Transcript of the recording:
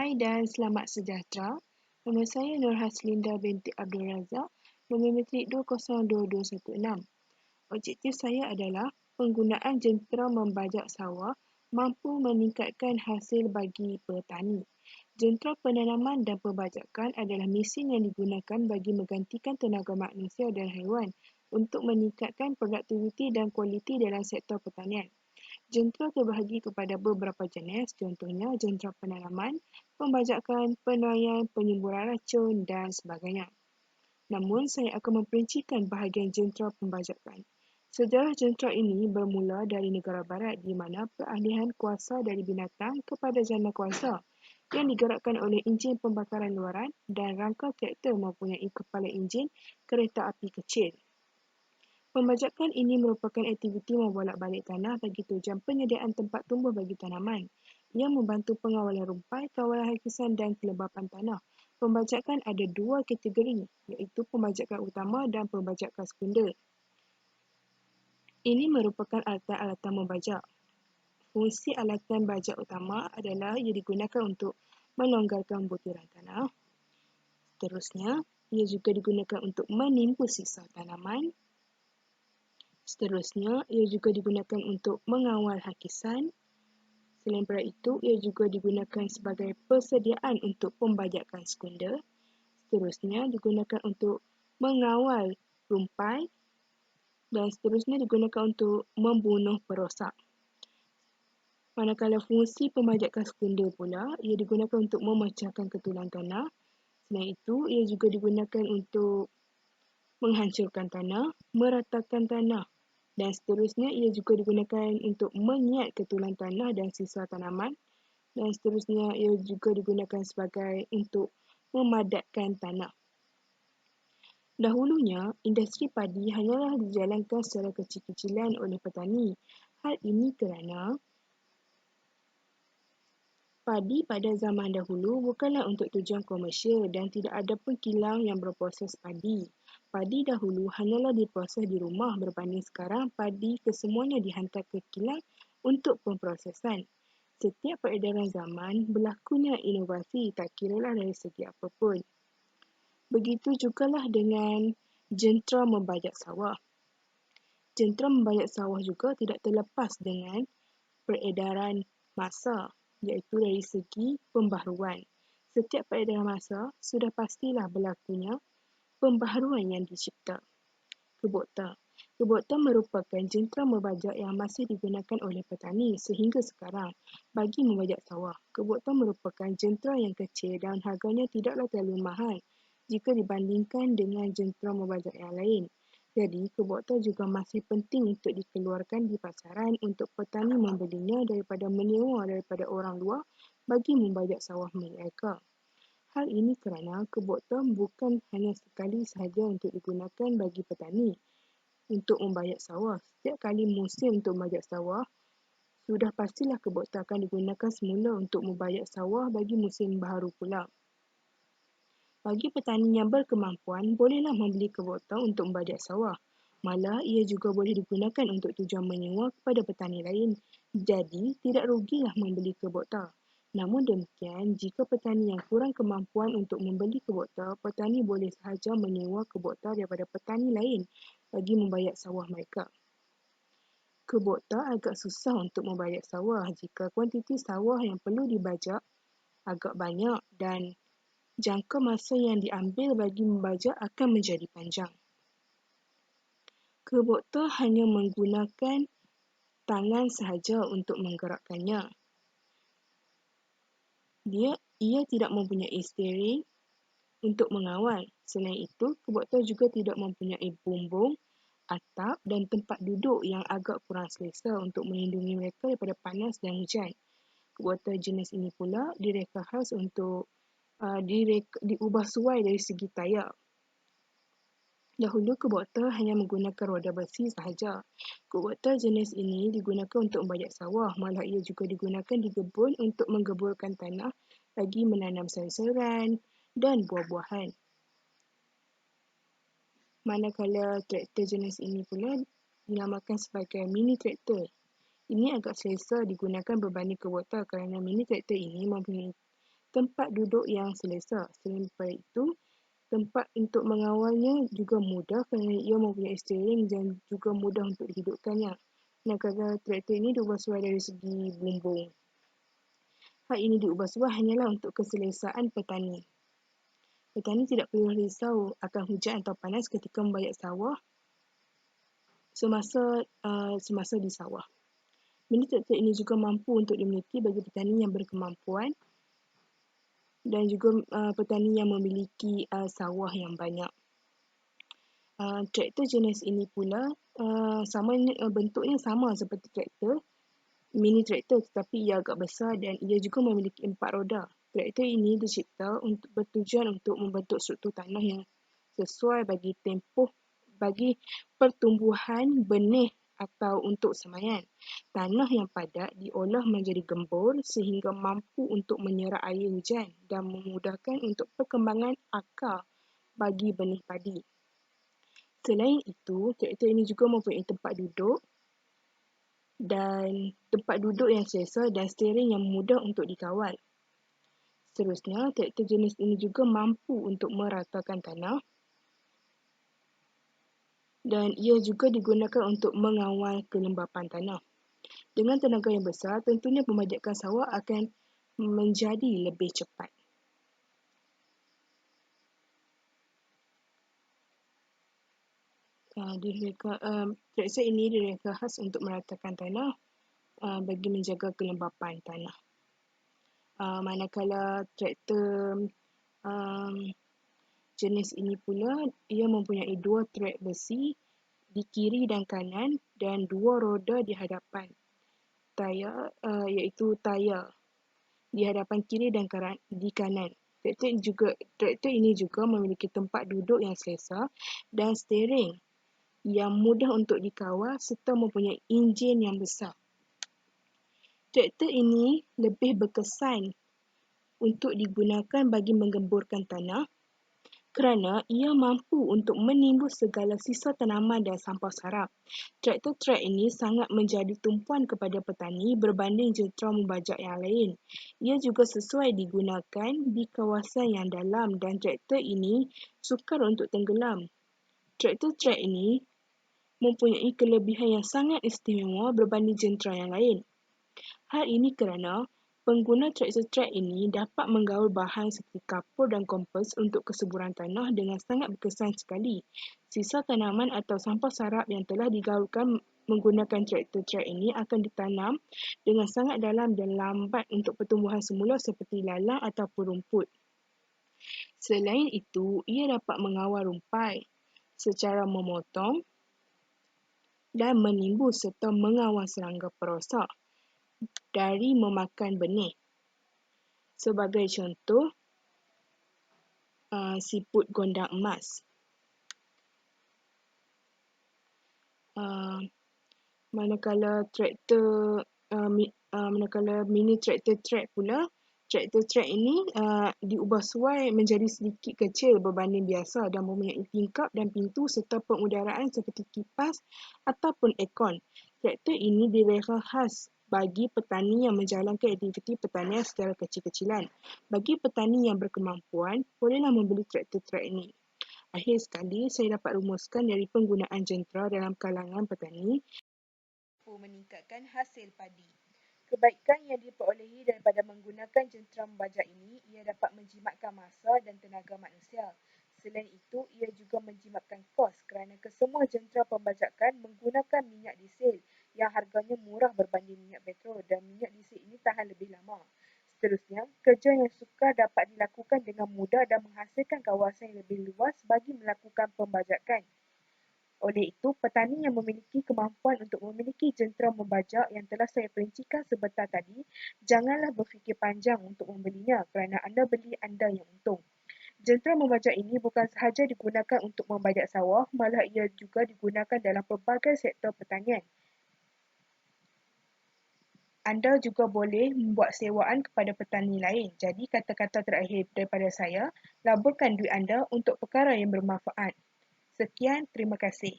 Hai dan selamat sejahtera. Nama saya Nur Haslinda binti Abdul Razak, nombor matrik 202216. Objektif saya adalah penggunaan jentera membajak sawah mampu meningkatkan hasil bagi petani. Jentera penanaman dan pembajakan adalah mesin yang digunakan bagi menggantikan tenaga manusia dan haiwan untuk meningkatkan produktiviti dan kualiti dalam sektor pertanian. Jentera terbahagi kepada beberapa jenis, contohnya jentera penanaman, pembajakan, penuaian, penyemburan racun dan sebagainya. Namun, saya akan memperincikan bahagian jentera pembajakan. Sejarah jentera ini bermula dari negara barat di mana peralihan kuasa dari binatang kepada jana kuasa yang digerakkan oleh enjin pembakaran luaran dan rangka traktor mempunyai kepala enjin kereta api kecil. Pembajakan ini merupakan aktiviti membolak-balik tanah bagi tujuan penyediaan tempat tumbuh bagi tanaman. Ia membantu pengawalan rumpai, kawalan hakisan dan kelembapan tanah. Pembajakan ada dua kategori, iaitu pembajakan utama dan pembajakan sekunder. Ini merupakan alatan-alatan membajak. Fungsi alatan bajak utama adalah ia digunakan untuk melonggarkan butiran tanah. Seterusnya, ia juga digunakan untuk menimbul sisa tanaman. Seterusnya, ia juga digunakan untuk mengawal hakisan. Selain daripada itu, ia juga digunakan sebagai persediaan untuk pembajakan sekunder. Seterusnya, digunakan untuk mengawal rumpai. Dan seterusnya digunakan untuk membunuh perosak. Manakala fungsi pembajakan sekunder pula, ia digunakan untuk memecahkan ketulan tanah. Selain itu, ia juga digunakan untuk menghancurkan tanah, meratakan tanah. Dan seterusnya, ia juga digunakan untuk menyiat ketulan tanah dan sisa tanaman. Dan seterusnya, ia juga digunakan sebagai untuk memadatkan tanah. Dahulunya, industri padi hanyalah dijalankan secara kecil-kecilan oleh petani. Hal ini kerana padi pada zaman dahulu bukanlah untuk tujuan komersial dan tidak ada pun kilang yang berproses padi. Padi dahulu hanyalah diproses di rumah berbanding sekarang padi kesemuanya dihantar ke kilang untuk pemprosesan. Setiap peredaran zaman berlakunya inovasi tak kiralah dari segi apa pun. Begitu jugalah dengan jentera membajak sawah. Jentera membajak sawah juga tidak terlepas dengan peredaran masa, iaitu dari segi pembaharuan. Setiap peredaran masa sudah pastilah berlakunya pembaharuan yang dicipta. Kubota. Kubota merupakan jentera membajak yang masih digunakan oleh petani sehingga sekarang bagi membajak sawah. Kubota merupakan jentera yang kecil dan harganya tidaklah terlalu mahal jika dibandingkan dengan jentera membajak yang lain. Jadi, kubota juga masih penting untuk dikeluarkan di pasaran untuk petani membelinya daripada menyewa daripada orang luar bagi membajak sawah mereka. Hal ini kerana kubota bukan hanya sekali sahaja untuk digunakan bagi petani untuk membajak sawah. Setiap kali musim untuk membajak sawah, sudah pastilah kubota akan digunakan semula untuk membajak sawah bagi musim baharu pula. Bagi petani yang berkemampuan, bolehlah membeli kubota untuk membajak sawah. Malah, ia juga boleh digunakan untuk tujuan menyewa kepada petani lain. Jadi, tidak rugilah membeli kubota. Namun demikian, jika petani yang kurang kemampuan untuk membeli kubota, petani boleh sahaja menyewa kubota daripada petani lain bagi membajak sawah mereka. Kubota agak susah untuk membajak sawah jika kuantiti sawah yang perlu dibajak agak banyak dan jangka masa yang diambil bagi membajak akan menjadi panjang. Kubota hanya menggunakan tangan sahaja untuk menggerakkannya. Ia tidak mempunyai steering untuk mengawal. Selain itu, kubota juga tidak mempunyai bumbung, atap dan tempat duduk yang agak kurang selesa untuk melindungi mereka daripada panas dan hujan. Kubota jenis ini pula direka khas untuk diubah suai dari segi tayak. Dahulu kubota hanya menggunakan roda besi sahaja. Kubota jenis ini digunakan untuk membajak sawah, malah ia juga digunakan di kebun untuk menggeburkan tanah bagi menanam sayur-sayuran dan buah-buahan. Manakala traktor jenis ini pula dinamakan sebagai mini traktor. Ini agak selesa digunakan berbanding kubota kerana mini traktor ini mempunyai tempat duduk yang selesa. Selain daripada itu, tempat untuk mengawalnya juga mudah kerana ia mempunyai steering dan juga mudah untuk dihidupkannya. Manakala traktor ini diubah suai dari segi bumbung. Hal ini diubah suai hanyalah untuk keselesaan petani. Petani tidak perlu risau akan hujan atau panas ketika membayat sawah semasa di sawah. Mini traktor ini juga mampu untuk dimiliki bagi petani yang berkemampuan dan juga petani yang memiliki sawah yang banyak. Traktor jenis ini pula bentuknya sama seperti traktor, mini traktor, tetapi ia agak besar dan ia juga memiliki 4 roda. Traktor ini dicipta untuk bertujuan untuk membentuk struktur tanah yang sesuai bagi pertumbuhan benih atau untuk semaian. Tanah yang padat diolah menjadi gembur sehingga mampu untuk menyerap air hujan dan memudahkan untuk perkembangan akar bagi benih padi. Selain itu, traktor ini juga mempunyai tempat duduk yang selesa dan steering yang mudah untuk dikawal. Seterusnya, traktor jenis ini juga mampu untuk meratakan tanah dan ia juga digunakan untuk mengawal kelembapan tanah. Dengan tenaga yang besar, tentunya pembajakan sawah akan menjadi lebih cepat. Traktor ini direka khas untuk meratakan tanah bagi menjaga kelembapan tanah. Manakala traktor jenis ini pula, ia mempunyai 2 trek besi di kiri dan kanan dan 2 roda di hadapan iaitu tayar di hadapan kiri dan di kanan. Traktor ini juga memiliki tempat duduk yang selesa dan steering yang mudah untuk dikawal serta mempunyai enjin yang besar. Traktor ini lebih berkesan untuk digunakan bagi menggemburkan tanah kerana ia mampu untuk menimbus segala sisa tanaman dan sampah sarap. Traktor trek ini sangat menjadi tumpuan kepada petani berbanding jentera membajak yang lain. Ia juga sesuai digunakan di kawasan yang dalam dan traktor ini sukar untuk tenggelam. Traktor trek ini mempunyai kelebihan yang sangat istimewa berbanding jentera yang lain. Hal ini kerana pengguna traktor trek ini dapat menggaul bahan seperti kapur dan kompos untuk kesuburan tanah dengan sangat berkesan sekali. Sisa tanaman atau sampah sarap yang telah digaulkan menggunakan traktor trek ini akan ditanam dengan sangat dalam dan lambat untuk pertumbuhan semula seperti lalang ataupun rumput. Selain itu, ia dapat mengawal rumpai secara memotong dan menimbus serta mengawal serangga perosak dari memakan benih. Sebagai contoh, siput gondang emas. Manakala mini traktor trek pula, traktor trek ini diubah suai menjadi sedikit kecil berbanding biasa dan mempunyai tingkap dan pintu serta pengudaraan seperti kipas ataupun aircon. Traktor ini direka khas bagi petani yang menjalankan aktiviti pertanian secara kecil-kecilan. Bagi petani yang berkemampuan, bolehlah membeli traktor trek ini. Akhir sekali, saya dapat rumuskan dari penggunaan jentera dalam kalangan petani meningkatkan hasil padi. Kebaikan yang diperolehi daripada menggunakan jentera membajak ini, ia dapat menjimatkan masa dan tenaga manusia. Selain itu, ia juga menjimatkan kos kerana kesemua jentera pembajakan menggunakan minyak diesel yang harganya murah berbanding minyak petrol dan minyak diesel ini tahan lebih lama. Seterusnya, kerja yang sukar dapat dilakukan dengan mudah dan menghasilkan kawasan yang lebih luas bagi melakukan pembajakan. Oleh itu, petani yang memiliki kemampuan untuk memiliki jentera membajak yang telah saya perincikan sebentar tadi, janganlah berfikir panjang untuk membelinya kerana anda beli, anda yang untung. Jentera membajak ini bukan sahaja digunakan untuk membajak sawah, malah ia juga digunakan dalam pelbagai sektor pertanian. Anda juga boleh membuat sewaan kepada petani lain. Jadi, kata-kata terakhir daripada saya, laburkan duit anda untuk perkara yang bermanfaat. Sekian, terima kasih.